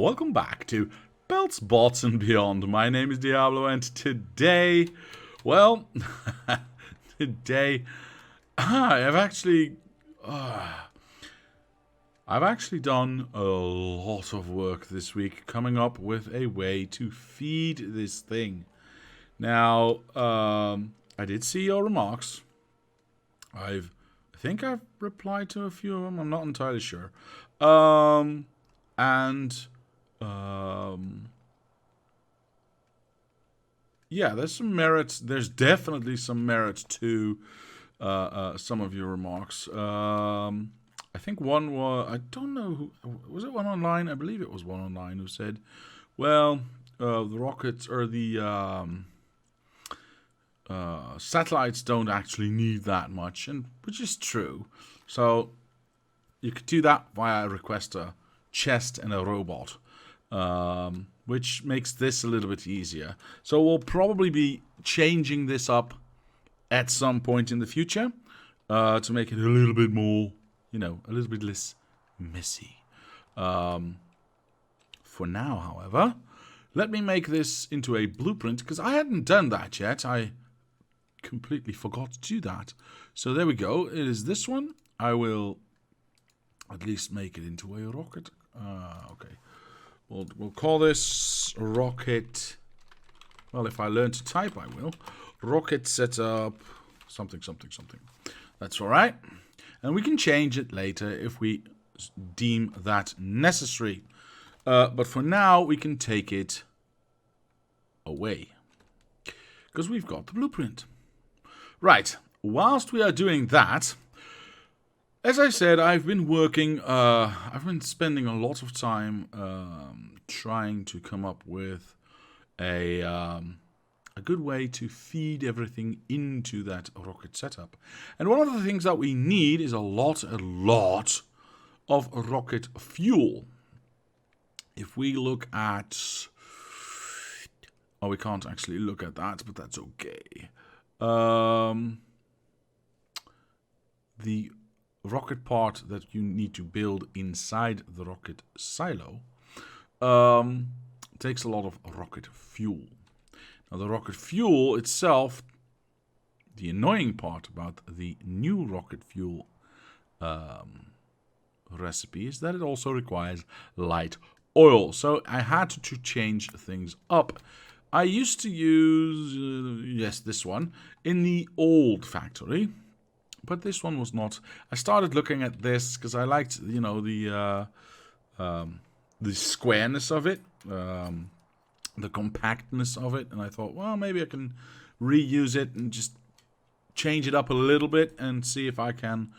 welcome back to Belts, Bots and Beyond. My name is Diablo, and today, well, today I've actually done a lot of work this week coming up with a way to feed this thing. Now, I did see your remarks. I think I've replied to a few of them. I'm not entirely sure. Yeah, there's some merit. There's definitely some merit to some of your remarks. I think one was, I don't know who, was it one online? I believe it was one online who said, well, the rockets or the satellites don't actually need that much, and which is true. So you could do that via request a chest and a robot, which makes this a little bit easier. So we'll probably be changing this up at some point in the future to make it a little bit more, a little bit less messy. For now, however, let me make this into a blueprint, because I hadn't done that yet. I completely forgot to do that. So there we go. It is this one. I will at least make it into a rocket. Okay. We'll call this rocket. Well, if I learn to type, I will. Rocket setup something. That's all right. And we can change it later if we deem that necessary. But for now, we can take it away, because we've got the blueprint. Right. Whilst we are doing that, as I said, I've been working, I've been spending a lot of time trying to come up with a good way to feed everything into that rocket setup. And one of the things that we need is a lot of rocket fuel. If we look at... Oh, we can't actually look at that, but that's okay. The rocket part that you need to build inside the rocket silo takes a lot of rocket fuel. Now, the rocket fuel itself, the annoying part about the new rocket fuel recipe is that it also requires light oil. So I had to change things up. I used to use, this one, in the old factory. But this one was not. I started looking at this because I liked, the squareness of it, the compactness of it, and I thought, well, maybe I can reuse it and just change it up a little bit and see if I can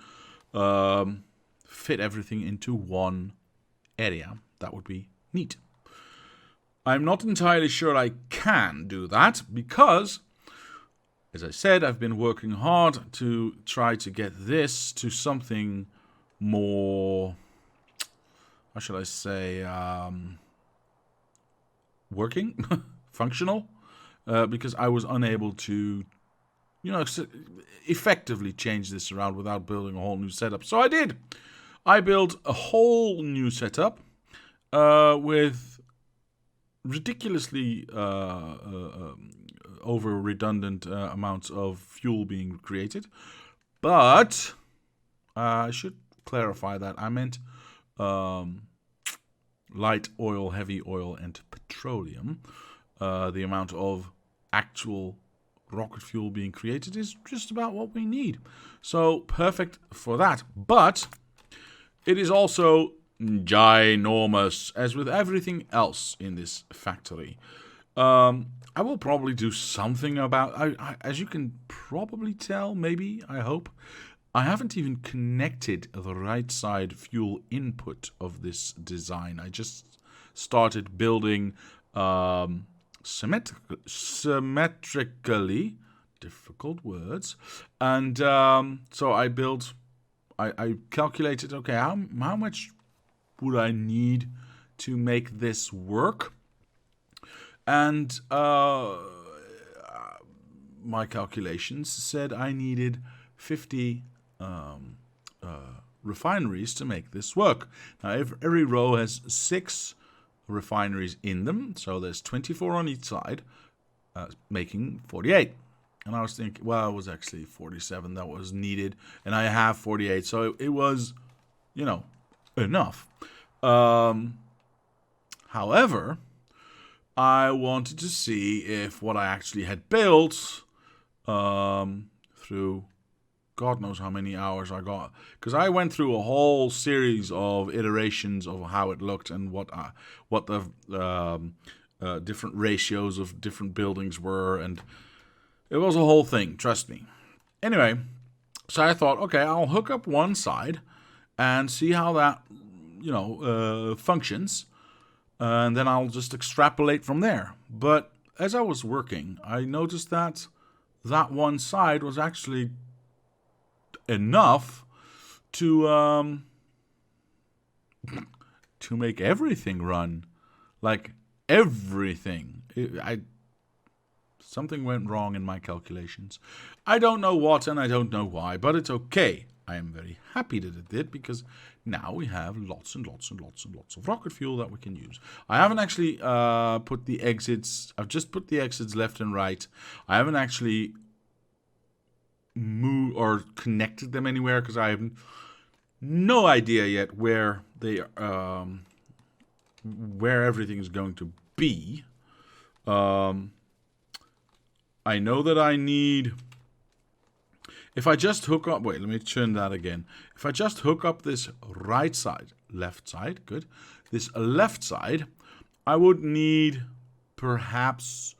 fit everything into one area. That would be neat. I'm not entirely sure I can do that because, as I said, I've been working hard to try to get this to something more, how should I say, working, functional, because I was unable to, effectively change this around without building a whole new setup. So I did. I built a whole new setup with ridiculously over redundant amounts of fuel being created, but I should clarify that I meant light oil, heavy oil, and petroleum. The amount of actual rocket fuel being created is just about what we need, so perfect for that. But it is also ginormous, as with everything else in this factory. I will probably do something about... as you can probably tell, maybe, I hope, I haven't even connected the right side fuel input of this design. I just started building symmetrically, difficult words, and so I built... I calculated, okay, how much would I need to make this work? And my calculations said I needed 50 refineries to make this work. Now, every row has 6 refineries in them. So there's 24 on each side, making 48. And I was thinking, well, it was actually 47 that was needed, and I have 48, so it was, enough. However, I wanted to see if what I actually had built through God knows how many hours I got, because I went through a whole series of iterations of how it looked and what the different ratios of different buildings were, and it was a whole thing, trust me. Anyway, so I thought, okay, I'll hook up one side and see how that, functions, and then I'll just extrapolate from there. But as I was working, I noticed that one side was actually enough to make everything run, like everything. Something went wrong in my calculations. I don't know what and I don't know why, but it's okay. I am very happy that it did, because now we have lots and lots and lots and lots of rocket fuel that we can use. I haven't actually put the exits. I've just put the exits left and right. I haven't actually moved or connected them anywhere, because I have no idea yet where they where everything is going to be. I know that I need, if I just hook up, wait, let me turn that again. If I just hook up this right side, left side, good, this left side, I would need perhaps,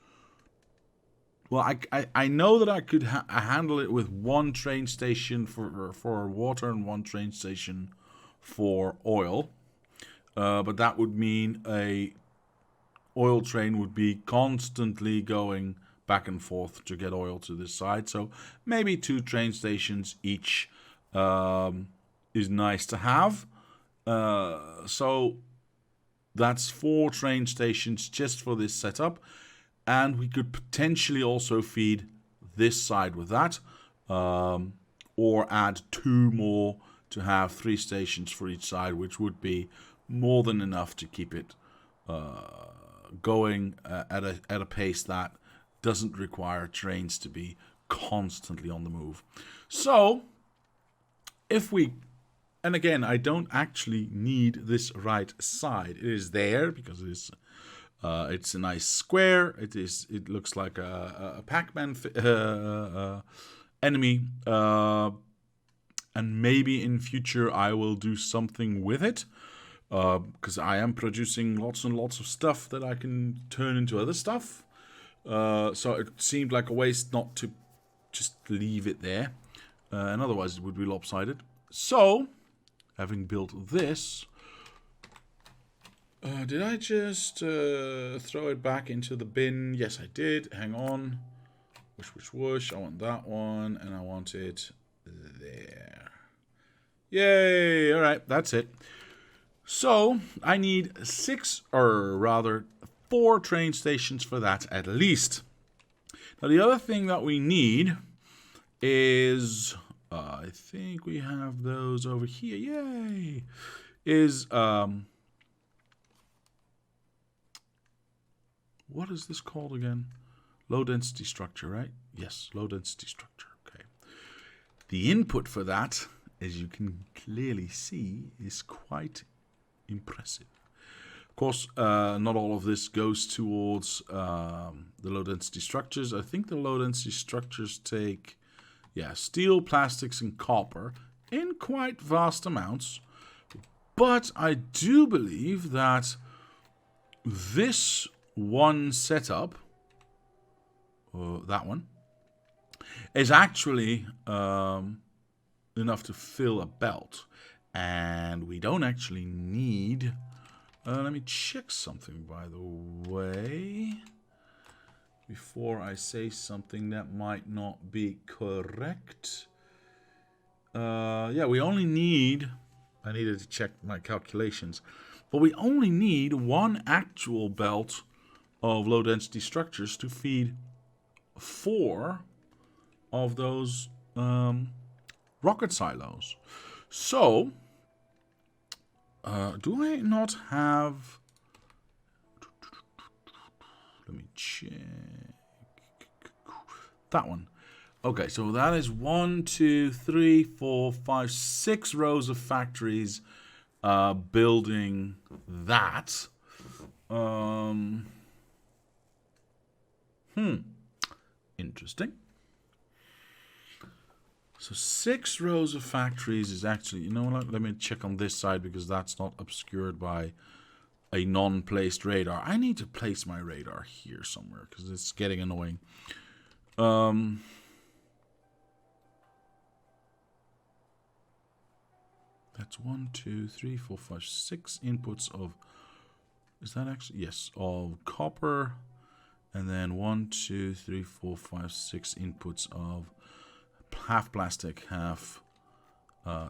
well, I know that I could handle it with one train station for water and one train station for oil. But that would mean a oil train would be constantly going back and forth to get oil to this side. So maybe 2 train stations each is nice to have. So that's 4 train stations just for this setup. And we could potentially also feed this side with that. Or add 2 more to have 3 stations for each side, which would be more than enough to keep it going at a pace that doesn't require trains to be constantly on the move. So, if we, and again, I don't actually need this right side. It is there because it's a nice square. It looks like a Pac-Man enemy, and maybe in future I will do something with it, because I am producing lots and lots of stuff that I can turn into other stuff. So it seemed like a waste not to just leave it there, and otherwise it would be lopsided. So, having built this, did I just throw it back into the bin? Yes, I did. Hang on. Whoosh. I want that one, and I want it there. Yay! All right, that's it. So, I need 4 train stations for that at least. Now, the other thing that we need is, I think we have those over here. Yay! Is, what is this called again? Low density structure, right? Yes, low density structure. Okay. The input for that, as you can clearly see, is quite impressive. Of course, not all of this goes towards the low density structures. I think the low density structures take, steel, plastics, and copper in quite vast amounts. But I do believe that this one setup, that one, is actually enough to fill a belt. And we don't actually need... let me check something, by the way, before I say something that might not be correct. We only need... I needed to check my calculations. But we only need one actual belt of low-density structures to feed 4 of those rocket silos. So, do I not have Let me check. That one. Okay, so that is 1, 2, 3, 4, 5, 6 rows of factories building that. Interesting. So 6 rows of factories is actually, you know what, let me check on this side because that's not obscured by a non-placed radar. I need to place my radar here somewhere because it's getting annoying. That's 1, 2, 3, 4, 5, 6 inputs of, is that actually, yes, of copper. And then 1, 2, 3, 4, 5, 6 inputs of half plastic, half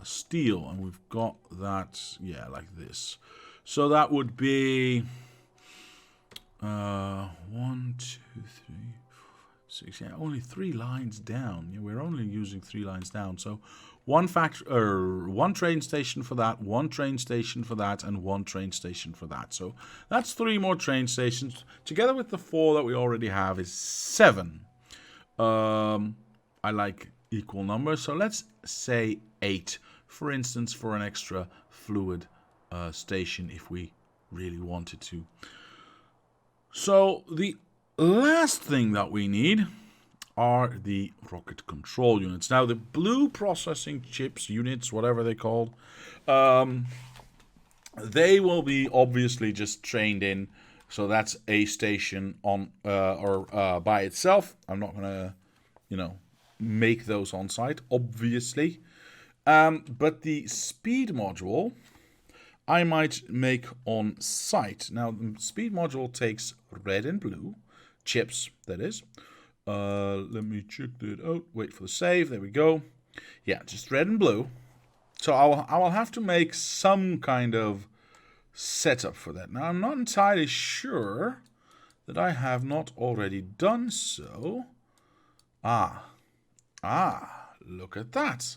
steel. And we've got that, yeah, like this. So that would be 1, 2, 3, 4, 6. Yeah, only 3 lines down. Yeah, we're only using 3 lines down. So one train station for that, 1 train station for that, and 1 train station for that. So that's 3 more train stations. Together with the 4 that we already have is 7. I like equal numbers, so let's say 8, for instance, for an extra fluid station if we really wanted to. So the last thing that we need are the rocket control units. Now the blue processing chips, units, whatever they're called, they will be obviously just trained in. So that's a station on or by itself. I'm not gonna, make those on site, obviously. But the speed module I might make on site. Now the speed module takes red and blue chips, that is. Let me check that out. Wait for the save. There we go. Yeah, just red and blue. So I will have to make some kind of setup for that. Now I'm not entirely sure that I have not already done so. Look at that.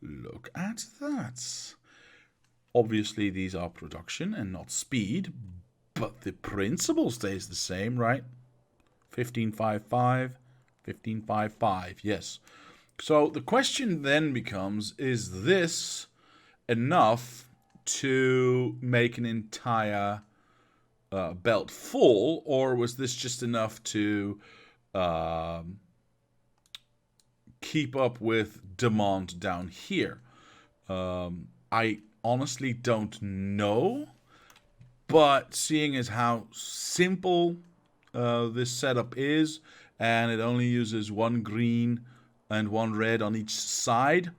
Look at that. Obviously these are production and not speed, but the principle stays the same, right? 1555, 1555, yes. So the question then becomes, is this enough to make an entire belt full, or was this just enough to keep up with demand down here? I honestly don't know, but seeing as how simple this setup is, and it only uses 1 green and 1 red on each side,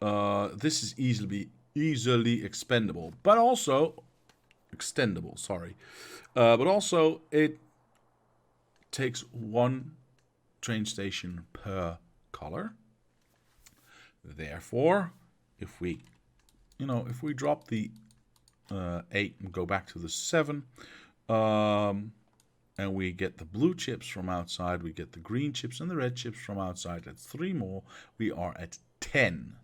this is easily expendable, but also extendable, sorry. But also it takes 1 train station per color. Therefore, if we drop the 8 and go back to the 7, and we get the blue chips from outside, we get the green chips and the red chips from outside, that's 3 more, we are at 10.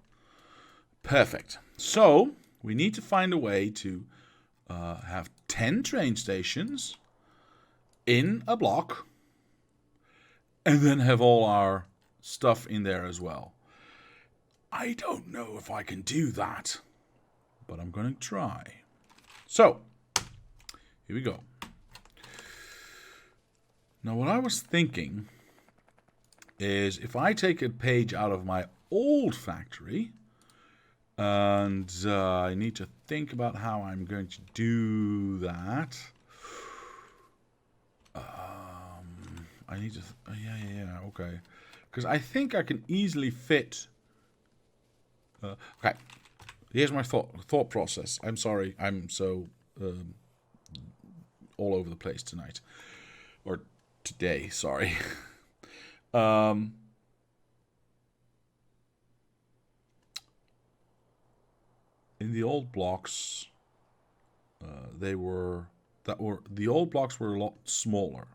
Perfect. So we need to find a way to have 10 train stations in a block and then have all our stuff in there as well. I don't know if I can do that, but I'm going to try. So here we go. Now what I was thinking is if I take a page out of my old factory, and I need to think about how I'm going to do that. I need to, okay. Because I think I can easily fit. Okay, here's my thought process. I'm sorry, I'm so all over the place tonight, or today. Sorry. In the old blocks, the old blocks were a lot smaller.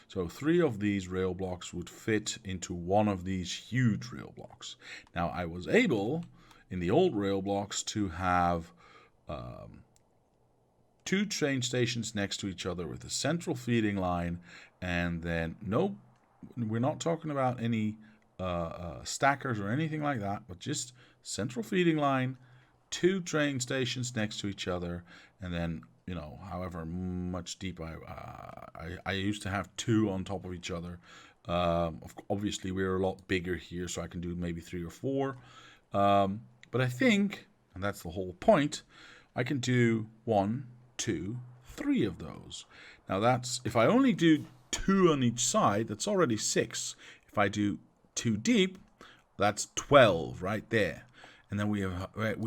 So 3 of these rail blocks would fit into 1 of these huge rail blocks. Now I was able, in the old rail blocks, to have 2 train stations next to each other with a central feeding line And then, nope, we're not talking about any stackers or anything like that, but just central feeding line, 2 train stations next to each other, and then, you know, however much deep I used to have 2 on top of each other. Obviously, we're a lot bigger here, so I can do maybe 3 or 4. But I think, and that's the whole point, I can do 1, 2, 3 of those. Now that's, if I only do 2 on each side, that's already 6. If I do 2 deep, that's 12 right there. And then we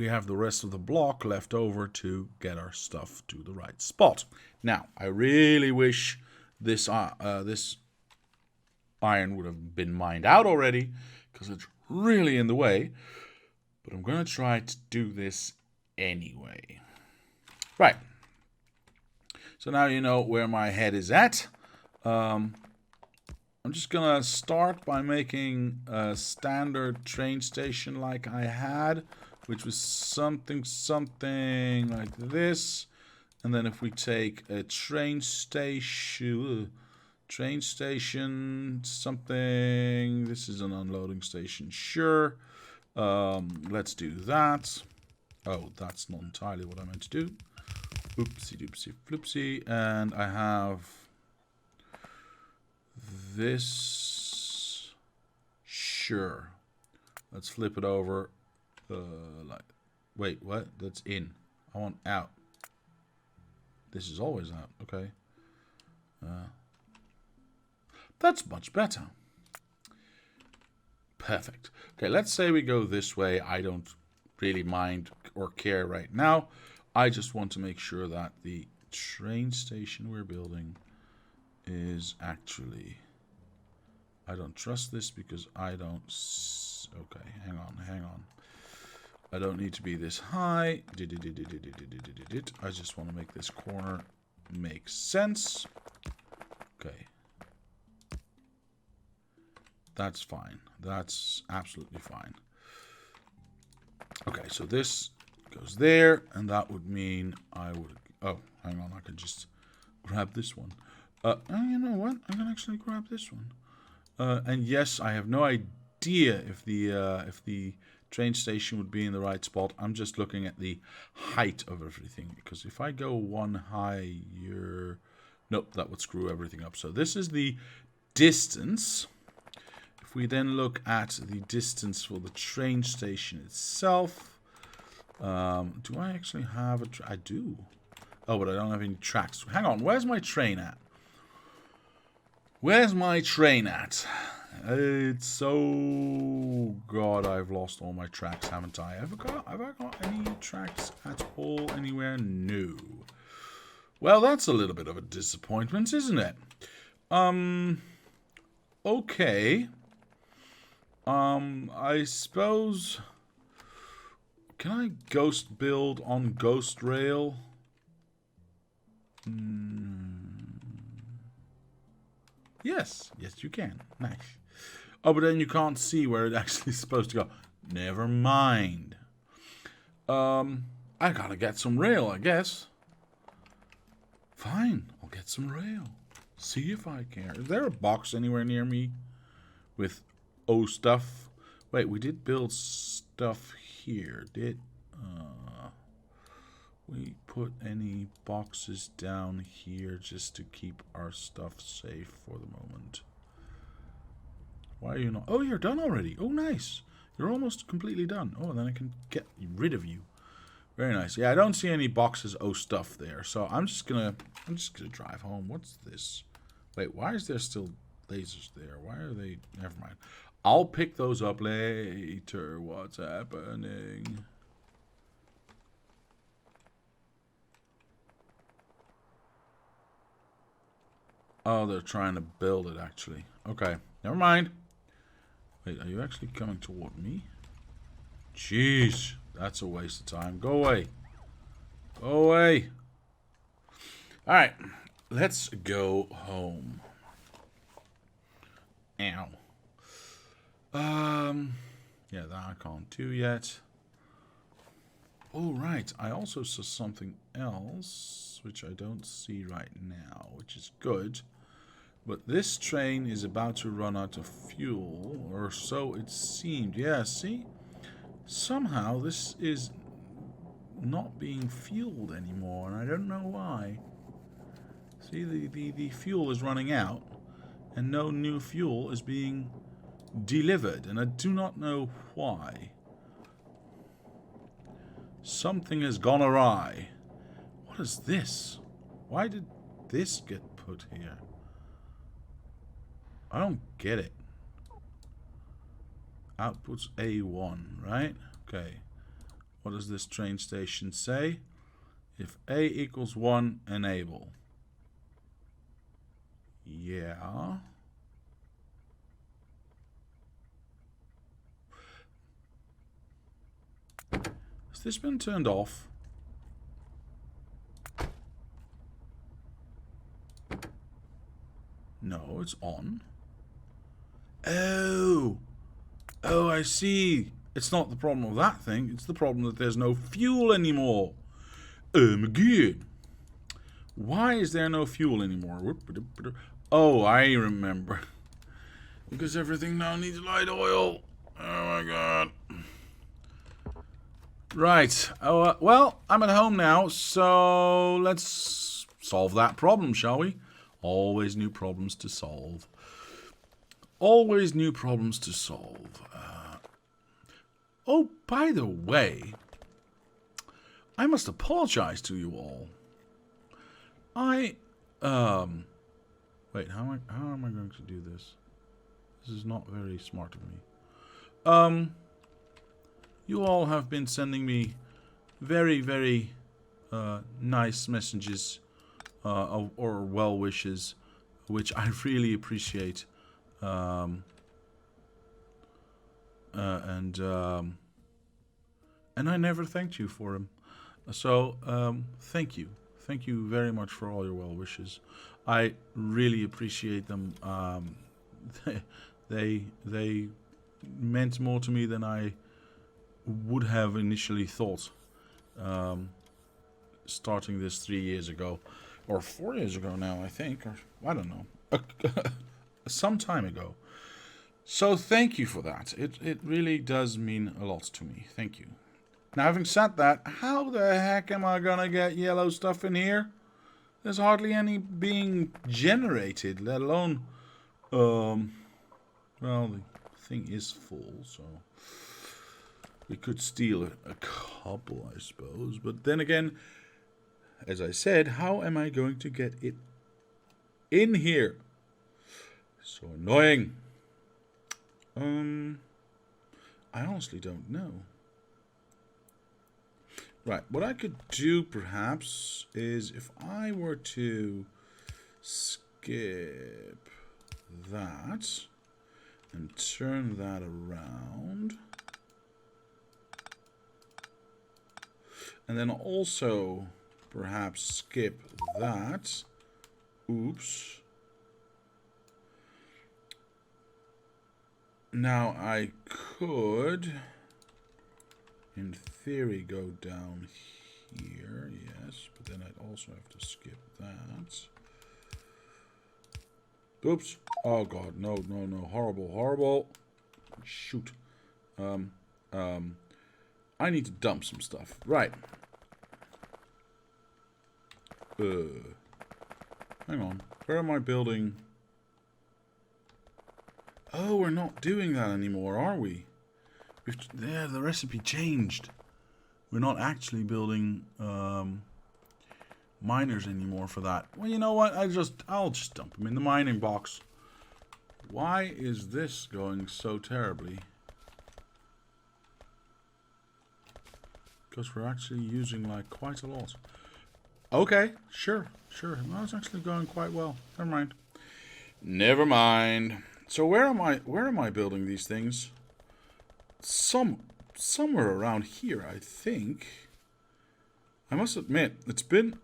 have the rest of the block left over to get our stuff to the right spot. Now, I really wish this this iron would have been mined out already, because it's really in the way. But I'm going to try to do this anyway. Right. So now you know where my head is at. I'm just going to start by making a standard train station like I had, which was something like this. And then if we take a train station, something, this is an unloading station, sure. Let's do that. Oh, that's not entirely what I meant to do. Oopsie doopsie floopsie. And I have this. Sure. Let's flip it over. Wait, what? That's in. I want out. This is always out. Okay. That's much better. Perfect. Okay, let's say we go this way. I don't really mind or care right now. I just want to make sure that the train station we're building is actually... I don't trust this because I don't... Okay, hang on. I don't need to be this high. I just want to make this corner make sense. Okay. That's fine. That's absolutely fine. Okay, so this goes there, and that would mean I would... Oh, hang on, I can just grab this one. You know what? I can actually grab this one. And yes, I have no idea if the train station would be in the right spot. I'm just looking at the height of everything, because if I go one higher... Nope, that would screw everything up. So this is the distance. If we then look at the distance for the train station itself, do I actually have a... I do. Oh, but I don't have any tracks. Hang on, where's my train at? Where's my train at? It's so... God, I've lost all my tracks, haven't I? Have I got any tracks at all anywhere? No. Well, that's a little bit of a disappointment, isn't it? Okay. I suppose... Can I ghost build on Ghost Rail? Yes, you can. Nice. Oh, but then you can't see where it actually is supposed to go. Never mind. I gotta get some rail, I guess. Fine, I'll get some rail. See if I care. Is there a box anywhere near me with stuff? Wait, we did build stuff here. Did we put any boxes down here just to keep our stuff safe for the moment? Why are you not? Oh, you're done already. Oh, nice. You're almost completely done. Oh, then I can get rid of you. Very nice. Yeah, I don't see any boxes stuff there, so I'm just gonna drive home. What's this? Wait, why is there still lasers there? Why are they? Never mind. I'll pick those up later. What's happening? Oh, they're trying to build it, actually. Okay, never mind. Wait, are you actually coming toward me? Jeez, that's a waste of time. Go away. Go away. Alright, let's go home. Ow. Yeah, that I can't do yet. Oh, right. I also saw something else, which I don't see right now, which is good. But this train is about to run out of fuel, or so it seemed. Yeah, see? Somehow this is not being fueled anymore, and I don't know why. See, the fuel is running out, and no new fuel is being delivered, and I do not know why. Something has gone awry. What is this? Why did this get put here? I don't get it. Outputs A1, right? Okay. What does this train station say? If A equals 1, enable. Yeah. Has this been turned off? No, it's on. Oh! Oh, I see. It's not the problem of that thing. It's the problem that there's no fuel anymore. Oh my god. Why is there no fuel anymore? Oh, I remember. Because everything now needs light oil. Oh my god. Right. Oh, well, I'm at home now, so let's solve that problem, shall we? Always new problems to solve. Always new problems to solve. Oh, by the way, I must apologize to you all. Wait, how am I going to do this? This is not very smart of me. You all have been sending me very, very nice messages or well wishes, which I really appreciate. And I never thanked you for them. So thank you. Thank you very much for all your well wishes. I really appreciate them. They meant more to me than I would have initially thought. Starting this 3 years ago, or 4 years ago now, I think, or I don't know, some time ago. So thank you for that. It really does mean a lot to me. Thank you. Now, having said that, how the heck am I gonna get yellow stuff in here? There's hardly any being generated, let alone, well, the thing is full, so we could steal a couple, I suppose. But then again, as I said, how am I going to get it in here? So annoying. I honestly don't know. Right, what I could do perhaps is if I were to skip that and turn that around, and then also perhaps skip that. Oops. Now I could, in theory, go down here, yes, but then I'd also have to skip that. Oops. Oh god, no, no, no, horrible, horrible. Shoot. I need to dump some stuff. Right. Hang on. Where am I building? Oh, we're not doing that anymore, are we? Yeah, the recipe changed. We're not actually building miners anymore for that. Well, you know what? I'll just dump them in the mining box. Why is this going so terribly? Because we're actually using like quite a lot. Okay, sure. Well, it's actually going quite well. Never mind. Never mind. So where am I building these things? Somewhere around here, I think. I must admit, it's been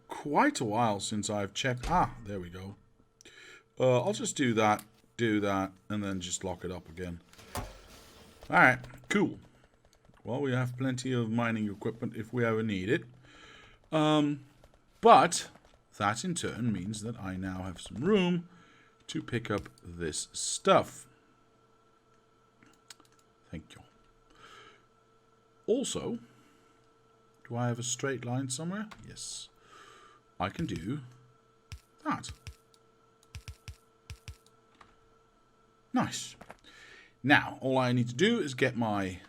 quite a while since I've checked. Ah, there we go. I'll just do that, and then just lock it up again. Alright, cool. Well, we have plenty of mining equipment if we ever need it. But that in turn means that I now have some room to pick up this stuff. Thank you. Also, do I have a straight line somewhere? Yes. I can do that. Nice. Now, all I need to do is get my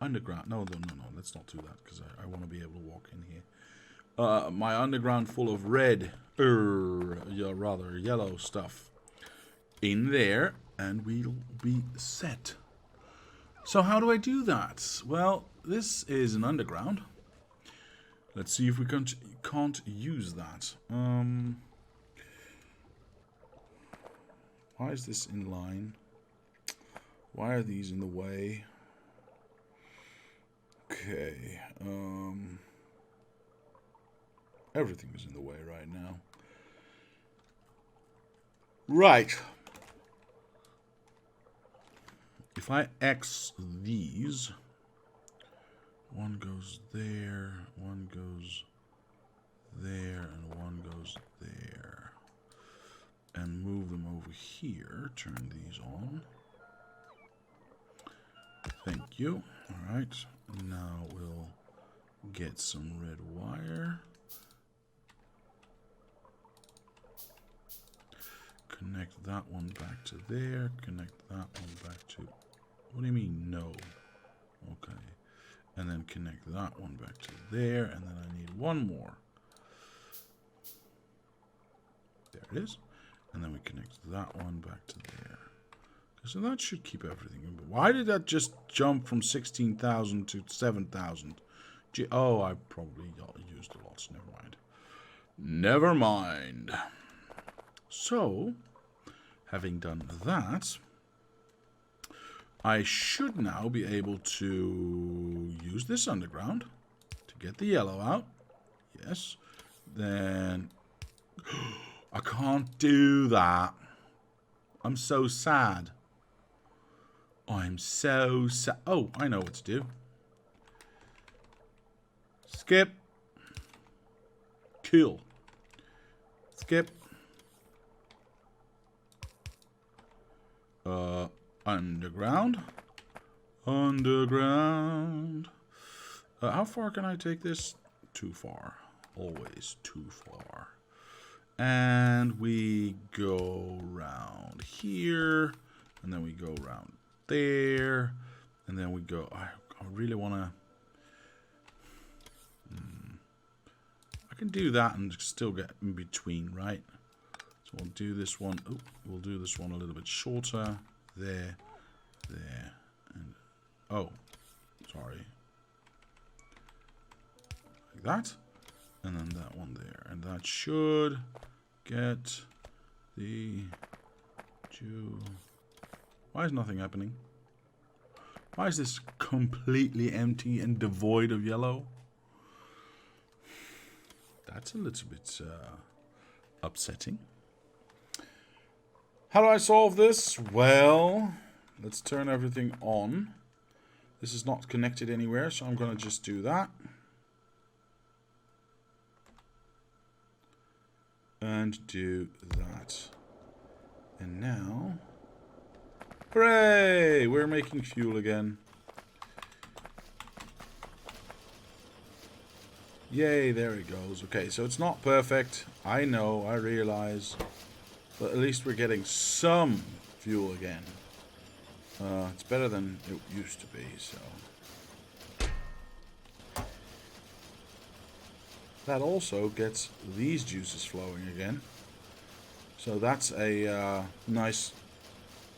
underground. No, let's not do that because I want to be able to walk in here. My underground full of red, rather yellow stuff in there, and we'll be set. So how do I do that? Well, this is an underground. Let's see if we can't use that. Why is this in line? Why are these in the way? Okay. Everything is in the way right now. Right. If I X these, one goes there, one goes there, and one goes there. And move them over here. Turn these on. Thank you. Alright. Now we'll get some red wire. Connect that one back to there. Connect that one back to... What do you mean, no? Okay. And then connect that one back to there. And then I need one more. There it is. And then we connect that one back to there. So that should keep everything in. But why did that just jump from 16,000 to 7,000? Oh, I probably used a lot. So never mind. Never mind. So, having done that, I should now be able to use this underground to get the yellow out. Yes. Then... I can't do that. I'm so sad. I'm so sad. Oh, I know what to do. Skip. Kill. Skip. Underground. Underground. How far can I take this? Too far. Always too far. And we go round here, and then we go round there, and then we go... I really want to... I can do that and still get in between, right? So we'll do this one... Oh, we'll do this one a little bit shorter. There, there, and... Oh, sorry. Like that. And then that one there. And that should get the Jew. Why is nothing happening? Why is this completely empty and devoid of yellow? That's a little bit upsetting. How do I solve this? Well, let's turn everything on. This is not connected anywhere, so I'm going to just do that. And do that. And now... Hooray! We're making fuel again. Yay, there it goes. Okay, so it's not perfect. I know, I realize. But at least we're getting some fuel again. It's better than it used to be, so... That also gets these juices flowing again. So that's a nice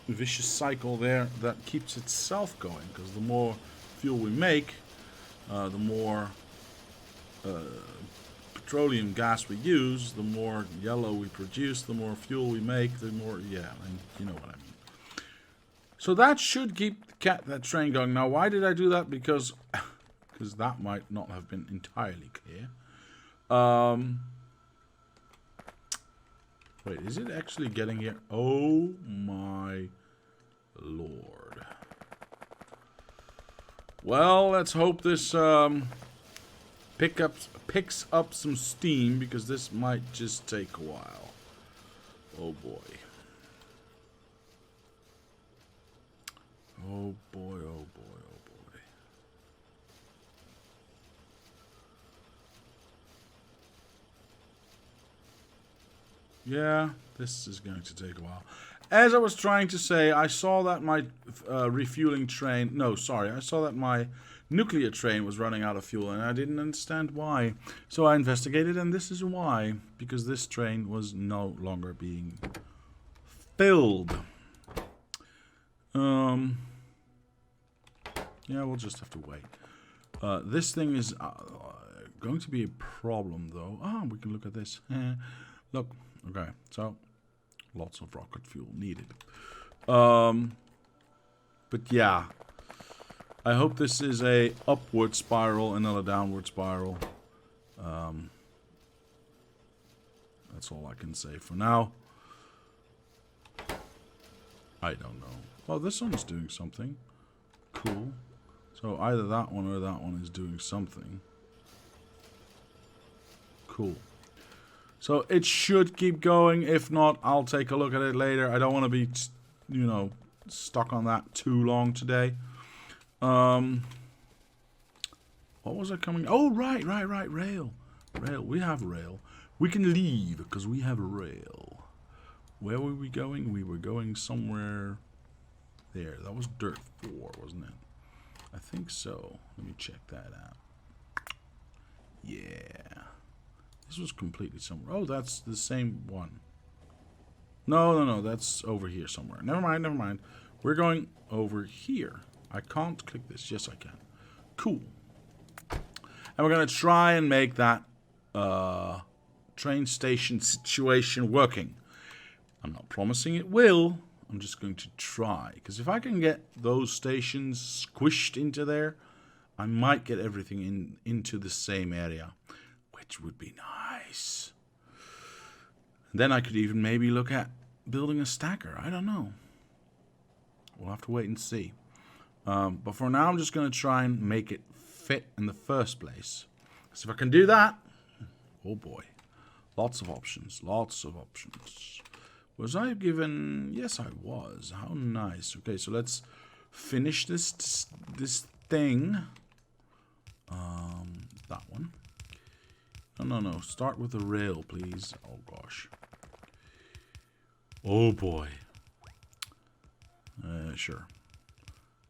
vicious cycle there that keeps itself going. Because the more fuel we make, the more petroleum gas we use, the more yellow we produce, the more fuel we make, the more... Yeah, and you know what I mean. So that should keep that train going. Now, why did I do that? Because that might not have been entirely clear. Wait, is it actually getting here? Oh my lord. Well, let's hope this picks up some steam, because this might just take a while. Oh boy. Oh boy, oh boy, oh boy. Yeah, this is going to take a while. As I was trying to say, I saw that my refueling train... No, sorry. I saw that my nuclear train was running out of fuel, and I didn't understand why. So I investigated, and this is why. Because this train was no longer being filled. Yeah, we'll just have to wait. This thing is going to be a problem, though. Ah, we can look at this. Look. Okay, so lots of rocket fuel needed. But yeah, I hope this is a upward spiral and not a downward spiral. That's all I can say for now. I don't know. Well, this one is doing something. Cool. So either that one or that one is doing something. Cool. So it should keep going. If not, I'll take a look at it later. I don't want to be, you know, stuck on that too long today. What was I coming? Oh, right. Rail. Rail. We have rail. We can leave because we have rail. Where were we going? We were going somewhere there. That was Dirt 4, wasn't it? I think so. Let me check that out. Yeah. This was completely somewhere. Oh, that's the same one. No. That's over here somewhere. Never mind. We're going over here. I can't click this. Yes, I can. Cool. And we're going to try and make that train station situation working. I'm not promising it will. I'm just going to try. Because if I can get those stations squished into there, I might get everything into the same area. Which would be nice. Then I could even maybe look at building a stacker. I don't know. We'll have to wait and see. But for now, I'm just going to try and make it fit in the first place. So if I can do that... Oh boy. Lots of options. Was I given... Yes, I was. How nice. Okay, so let's finish this thing. That one. No. Start with the rail, please. Oh, gosh. Oh, boy. Sure.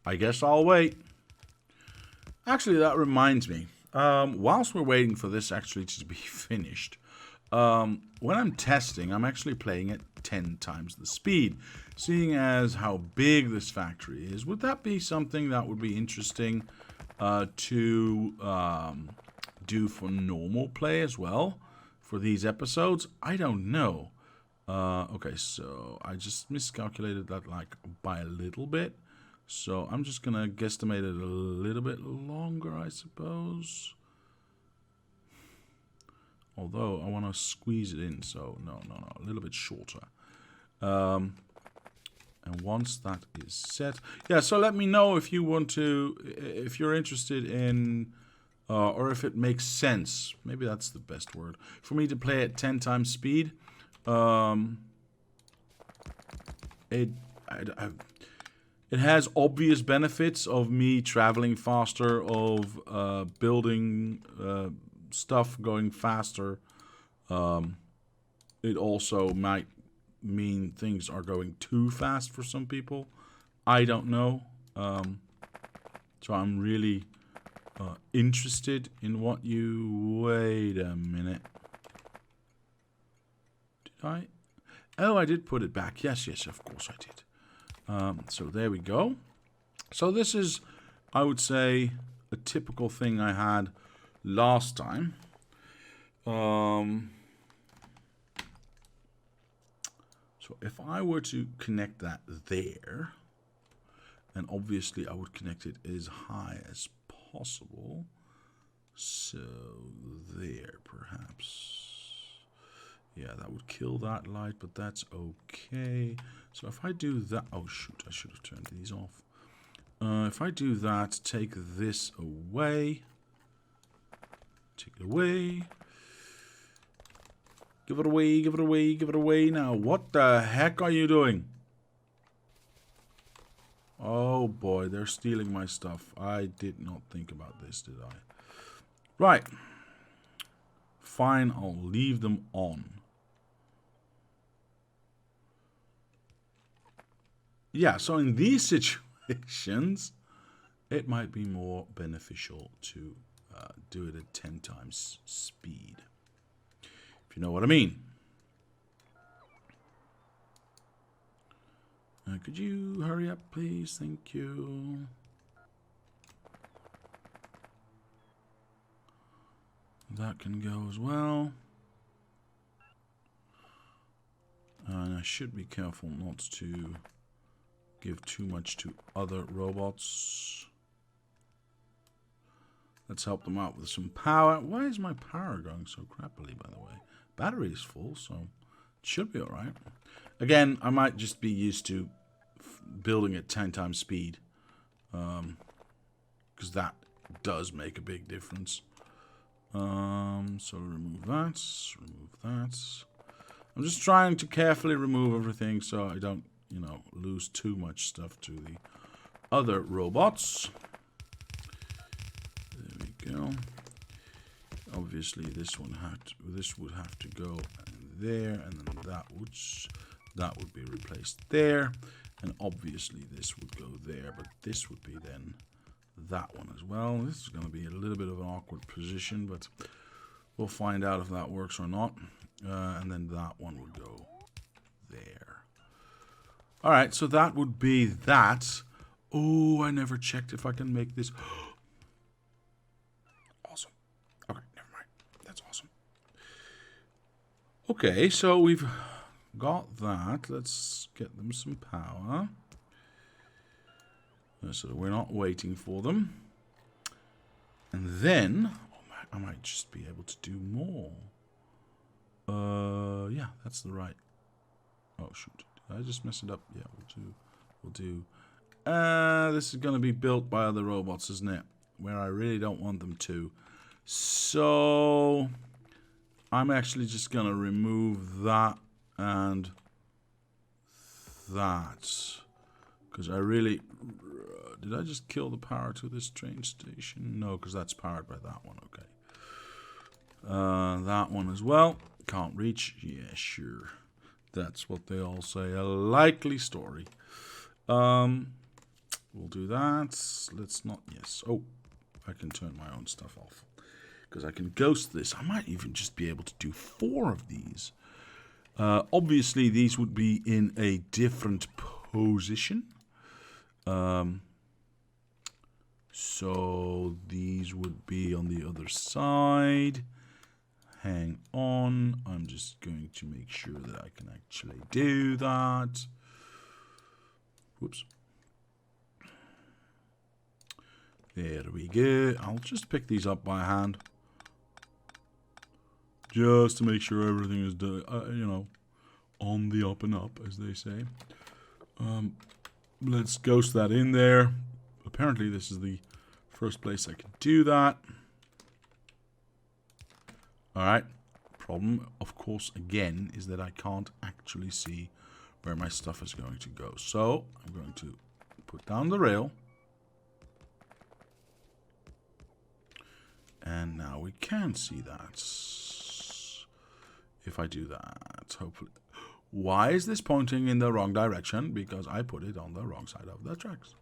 I guess I'll wait. Actually, that reminds me. Whilst we're waiting for this actually to be finished, when I'm testing, I'm actually playing at 10 times the speed. Seeing as how big this factory is, would that be something that would be interesting to... do for normal play as well for these episodes? I don't know. Okay, so I just miscalculated that like by a little bit. So I'm just gonna guesstimate it a little bit longer, I suppose. Although I want to squeeze it in, so no, a little bit shorter. And once that is set, yeah. So let me know if you want to, if you're interested in. Or if it makes sense, maybe that's the best word, for me to play at 10 times speed. It has obvious benefits of me traveling faster, of building stuff going faster. It also might mean things are going too fast for some people. I don't know. So I'm really... interested in what you... Wait a minute. Did I? Oh, I did put it back. Yes, of course I did. So there we go. So this is, I would say, a typical thing I had last time. So if I were to connect that there, and obviously I would connect it as high as possible. So there, perhaps. Yeah, that would kill that light, but that's okay. So if I do that... Oh, shoot, I should have turned these off. If I do that, take this away. Take it away. Give it away, give it away, give it away now. What the heck are you doing? Oh boy, they're stealing my stuff. I did not think about this, did I? Right. Fine, I'll leave them on. Yeah, so in these situations, it might be more beneficial to do it at 10 times speed. If you know what I mean. Could you hurry up, please? Thank you. That can go as well. And I should be careful not to give too much to other robots. Let's help them out with some power. Why is my power going so crappily, by the way? Battery is full, so it should be alright. Again, I might just be used to building at 10 times speed. Because that does make a big difference. So remove that. Remove that. I'm just trying to carefully remove everything so I don't, you know, lose too much stuff to the other robots. There we go. Obviously, this would have to go there, and then that would be replaced there, and obviously this would go there, but this would be then that one as well. This is going to be a little bit of an awkward position, but we'll find out if that works or not. And then that one would go there. All right, so that would be that. Oh, I never checked if I can make this. Awesome. Okay, never mind. That's awesome. Okay, so we've got that. Let's get them some power. So we're not waiting for them. And then, I might just be able to do more. Yeah, that's the right. Oh shoot, did I just mess it up? Yeah, we'll do. This is gonna be built by other robots, isn't it? Where I really don't want them to. So I'm actually just gonna remove that and that, because I really. Did I just kill the power to this train station? No, because that's powered by that one. Okay. That one as well. Can't reach. Yeah, sure. That's what they all say. A likely story. We'll do that. Let's not. Yes. Oh, I can turn my own stuff off because I can ghost this. I might even just be able to do 4 of these. Obviously, these would be in a different position. So these would be on the other side. Hang on. I'm just going to make sure that I can actually do that. Whoops. There we go. I'll just pick these up by hand. Just to make sure everything is done, you know, on the up and up, as they say. Let's ghost that in there. Apparently this is the first place I can do that. Alright. Problem, of course, again, is that I can't actually see where my stuff is going to go. So, I'm going to put down the rail. And now we can see that. If I do that, hopefully. Why is this pointing in the wrong direction? Because I put it on the wrong side of the tracks.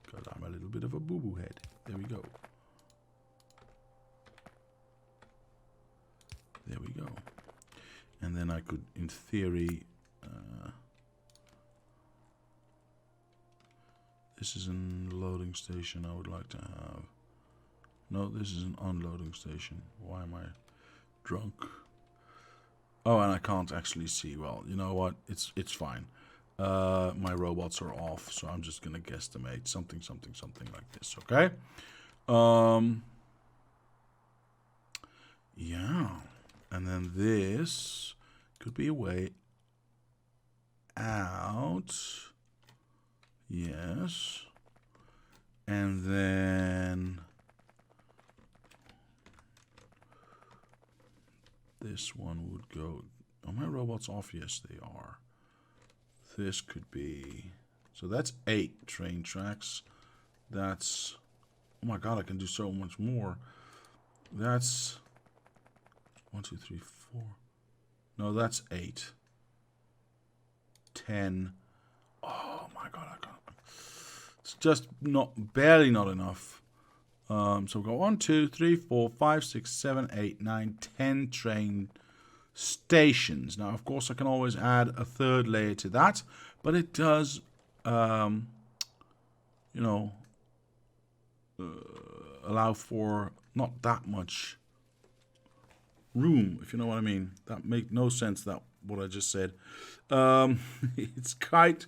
Because I'm a little bit of a boo-boo head. There we go. There we go. And then I could, in theory... this is an loading station I would like to have. No, this is an unloading station. Why am I drunk? Oh, and I can't actually see. Well, you know what? It's fine. My robots are off, so I'm just gonna guesstimate something like this. Okay. Yeah, and then this could be a way out. Yes, and then This one would go... Are my robots off? Yes, they are. This could be... So that's 8 train tracks. That's... Oh my god, I can do so much more. That's... 1, 2, 3, 4. No, that's 8. 10. Oh my god, I can't... It's just barely not enough. So we've got 1, 2, 3, 4, 5, 6, 7, 8, 9, 10 train stations. Now, of course, I can always add a third layer to that, but it does, you know, allow for not that much room, if you know what I mean. That makes no sense, that what I just said. It's quite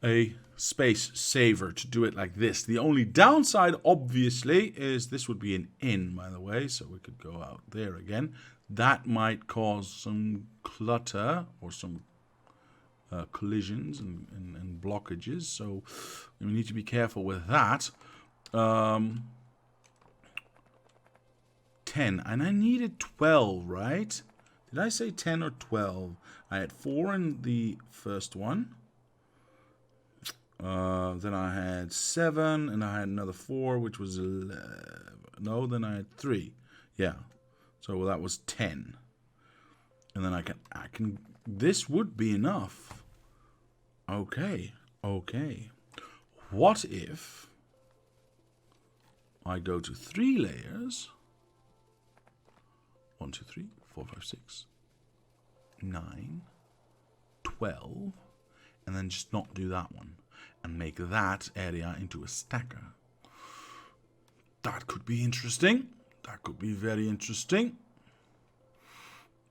a space saver to do it like this. The only downside, obviously, is this would be an in, by the way, so we could go out there again. That might cause some clutter or some collisions and blockages, so we need to be careful with that. 10, and I needed 12, right? Did I say 10 or 12? I had 4 in the first one. Then I had 7, and I had another 4, which was 11. No, then I had 3. Yeah. So that was 10. And then I can. This would be enough. Okay. Okay. What if I go to 3 layers? 1, 2, 3, 4, 5, 6, 9, 12, and then just not do that one. And make that area into a stacker. That could be interesting. That could be very interesting.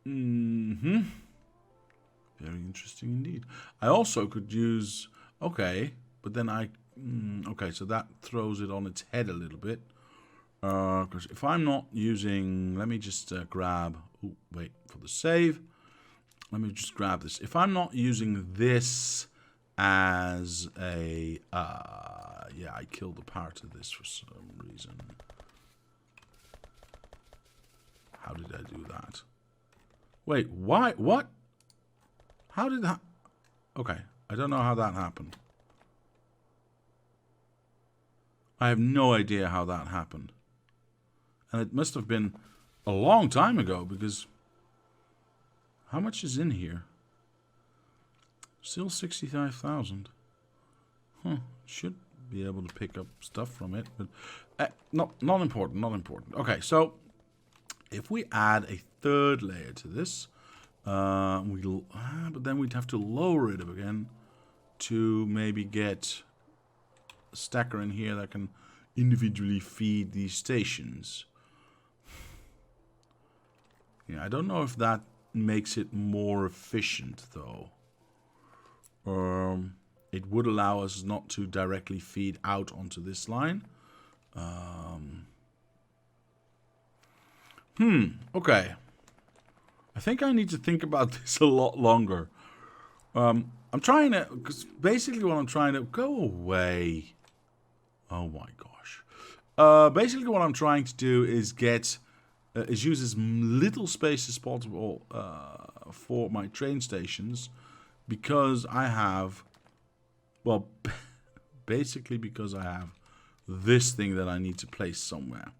Very interesting indeed. I also could use... Okay, but then okay, so that throws it on its head a little bit. Because if I'm not using... Let me just grab... Oh, wait, for the save. Let me just grab this. If I'm not using this... as a, yeah, I killed a part of this for some reason. How did I do that? Wait, why, what? How did that, okay, I don't know how that happened. I have no idea how that happened. And it must have been a long time ago, because how much is in here? Still 65,000. Huh. Should be able to pick up stuff from it, but not important. Not important. Okay, so if we add a third layer to this, but then we'd have to lower it again to maybe get a stacker in here that can individually feed these stations. Yeah, I don't know if that makes it more efficient though. It would allow us not to directly feed out onto this line. Okay. I think I need to think about this a lot longer. I'm trying to, because basically what I'm trying to, go away. Oh my gosh. Basically what I'm trying to do is is use as little space as possible for my train stations. Because I have, well, basically because I have this thing that I need to place somewhere.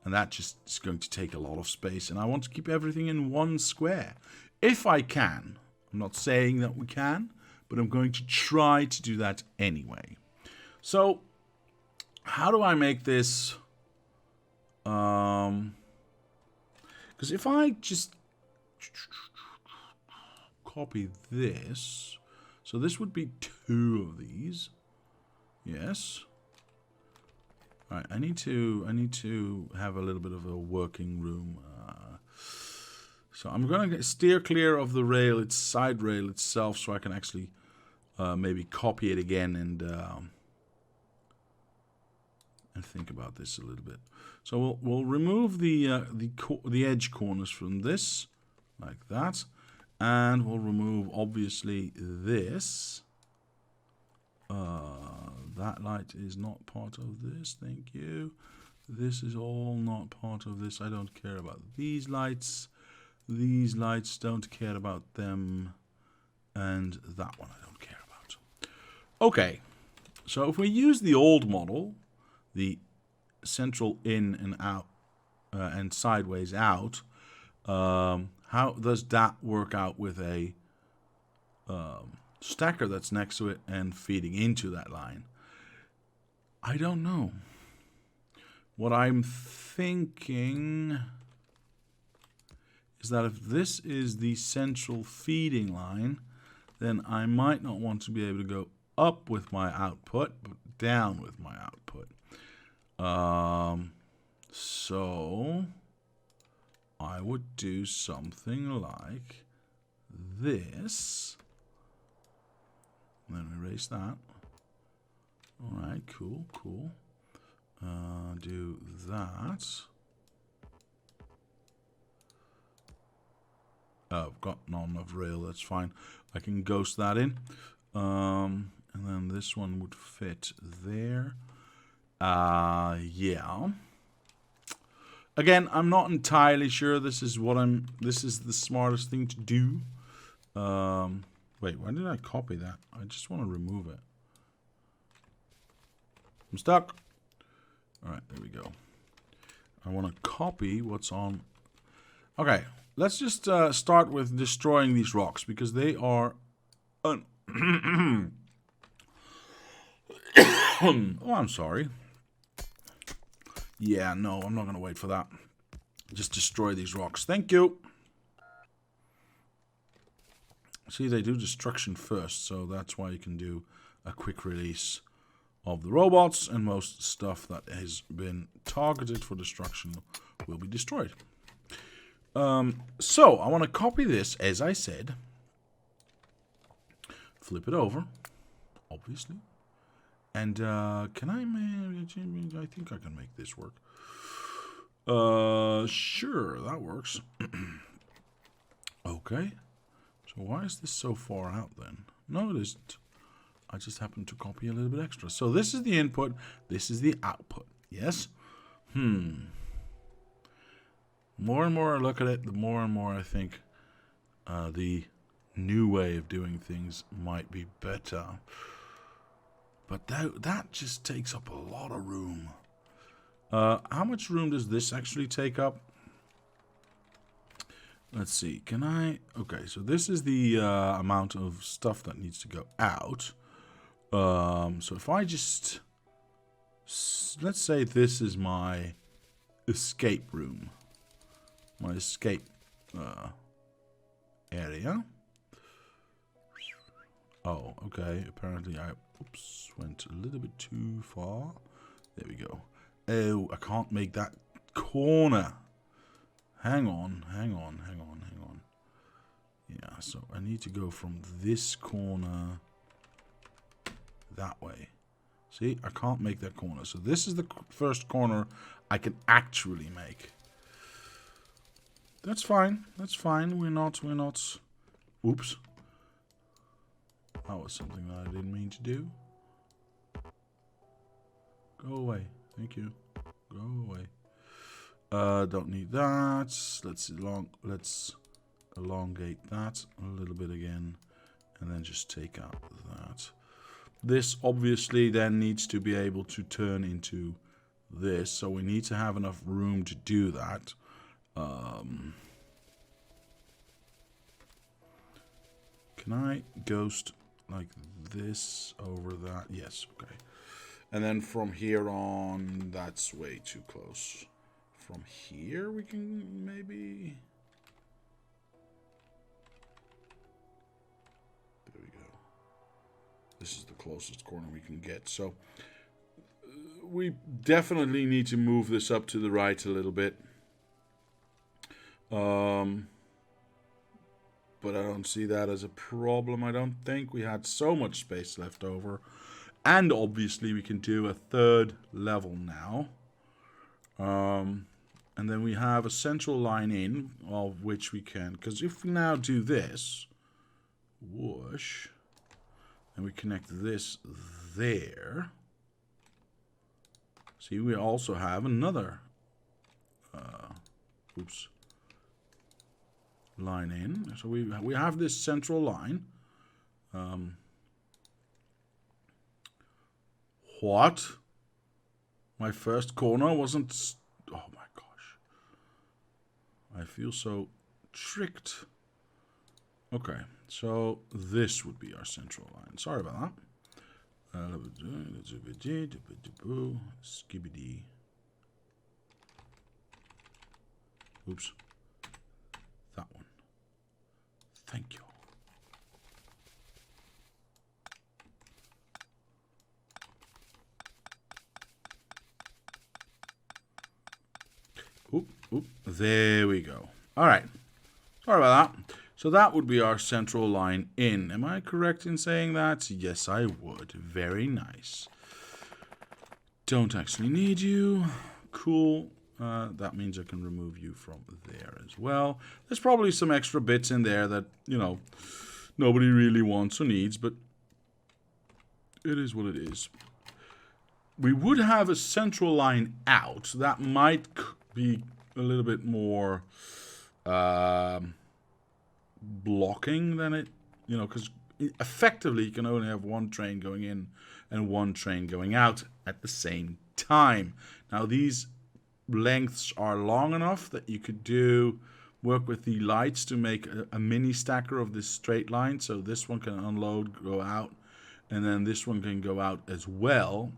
And that just is going to take a lot of space. And I want to keep everything in one square. If I can. I'm not saying that we can, but I'm going to try to do that anyway. So, how do I make this? Because if I just... copy this, so this would be 2 of these. Yes. All right. I need to have a little bit of a working room. So I'm gonna steer clear of the rail, its side rail itself, so I can actually maybe copy it again and think about this a little bit. So we'll remove the edge corners from this, like that. And we'll remove, obviously, this. That light is not part of this. Thank you. This is all not part of this. I don't care about these lights. These lights, don't care about them. And that one I don't care about. Okay. So if we use the old model, the central in and out and sideways out, how does that work out with a stacker that's next to it and feeding into that line? I don't know. What I'm thinking is that if this is the central feeding line, then I might not want to be able to go up with my output, but down with my output. So I would do something like this. Then erase that. Alright, cool, cool. Do that. Oh, I've got not enough rail, that's fine. I can ghost that in. And then this one would fit there. Yeah. Again, I'm not entirely sure this is the smartest thing to do. Wait, why did I copy that? I just want to remove it. I'm stuck. Alright, there we go. I want to copy what's on. Okay, let's just start with destroying these rocks because they are. Oh, I'm sorry. Yeah, no, I'm not going to wait for that. Just destroy these rocks. Thank you. See, they do destruction first, so that's why you can do a quick release of the robots, and most stuff that has been targeted for destruction will be destroyed. So, I want to copy this, as I said. Flip it over, obviously. And, can I think I can make this work. Sure, that works. Okay. So why is this so far out then? No, it isn't. I just happened to copy a little bit extra. So this is the input, this is the output. Yes? More and more I look at it, the more and more I think the new way of doing things might be better. But that just takes up a lot of room. How much room does this actually take up? Let's see. Can I... Okay, so this is the amount of stuff that needs to go out. So if I just... Let's say this is my escape room. My escape area. Oh, okay. Apparently I went a little bit too far. There we go. Oh, I can't make that corner. Hang on. Yeah, so I need to go from this corner that way. See, I can't make that corner. So this is the first corner I can actually make. That's fine. That's fine. We're not. Oops. That was something that I didn't mean to do. Go away. Thank you. Go away. Don't need that. Let's elongate that a little bit again, and then just take out that. This obviously then needs to be able to turn into this, so we need to have enough room to do that. Can I ghost like this over that? Yes, okay. And then from here on, that's way too close. From here, we can maybe... There we go. This is the closest corner we can get. So, we definitely need to move this up to the right a little bit. But I don't see that as a problem. I don't think we had so much space left over. And obviously we can do a third level now. And then we have a central line in, of which we can... Because if we now do this, whoosh, and we connect this there. See, we also have another line in. So we have this central line. What? My first corner wasn't... Oh my gosh. I feel so tricked. Okay, so this would be our central line. Sorry about that. Skibidi. Oops. That one. Thank you. Oop. There we go. All right. Sorry about that. So that would be our central line in. Am I correct in saying that? Yes, I would. Very nice. Don't actually need you. Cool. That means I can remove you from there as well. There's probably some extra bits in there that, you know, nobody really wants or needs, but it is what it is. We would have a central line out. That might be a little bit more blocking than it, you know, because effectively you can only have one train going in and one train going out at the same time. Now these lengths are long enough that you could work with the lights to make a mini stacker of this straight line. So this one can unload, go out, and then this one can go out as well,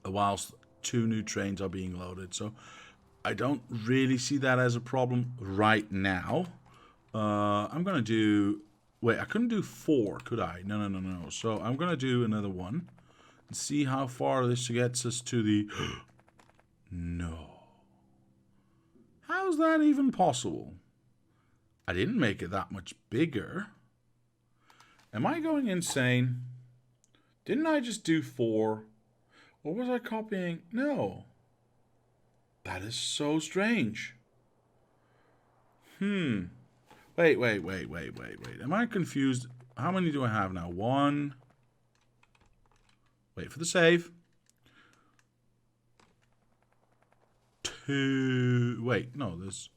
whilst two new trains are being loaded. So I don't really see that as a problem right now. I'm going to do... Wait, I couldn't do 4, could I? No. So I'm going to do another one and see how far this gets us to the... No. How's that even possible? I didn't make it that much bigger. Am I going insane? Didn't I just do 4? Or was I copying? No. That is so strange. Wait. Am I confused? How many do I have now? 1. Wait for the save. 2. Wait, no, there's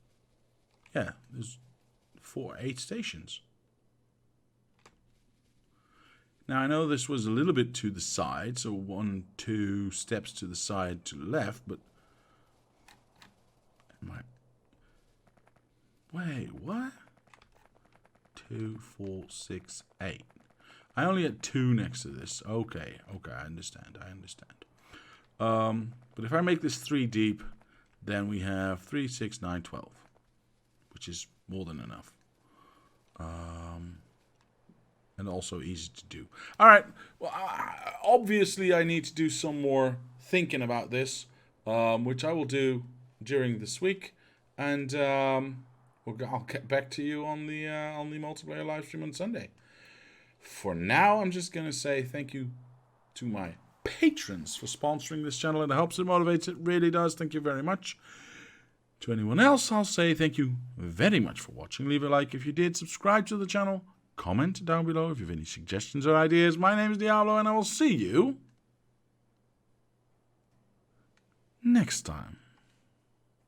8 stations. Now, I know this was a little bit to the side, so 1, 2 steps to the side to the left, but... Wait, what? 2, 4, 6, 8. I only had 2 next to this. Okay, I understand. But if I make this 3 deep, then we have 3, 6, 9, 12, which is more than enough. And also easy to do. All right. Well, obviously I need to do some more thinking about this, which I will do during this week, and I'll get back to you on the multiplayer live stream on Sunday. For now, I'm just gonna say thank you to my patrons for sponsoring this channel. It helps, it motivates, it really does. Thank you very much. To anyone else, I'll say thank you very much for watching. Leave a like if you did. Subscribe to the channel. Comment down below if you have any suggestions or ideas. My name is Diablo, and I will see you next time.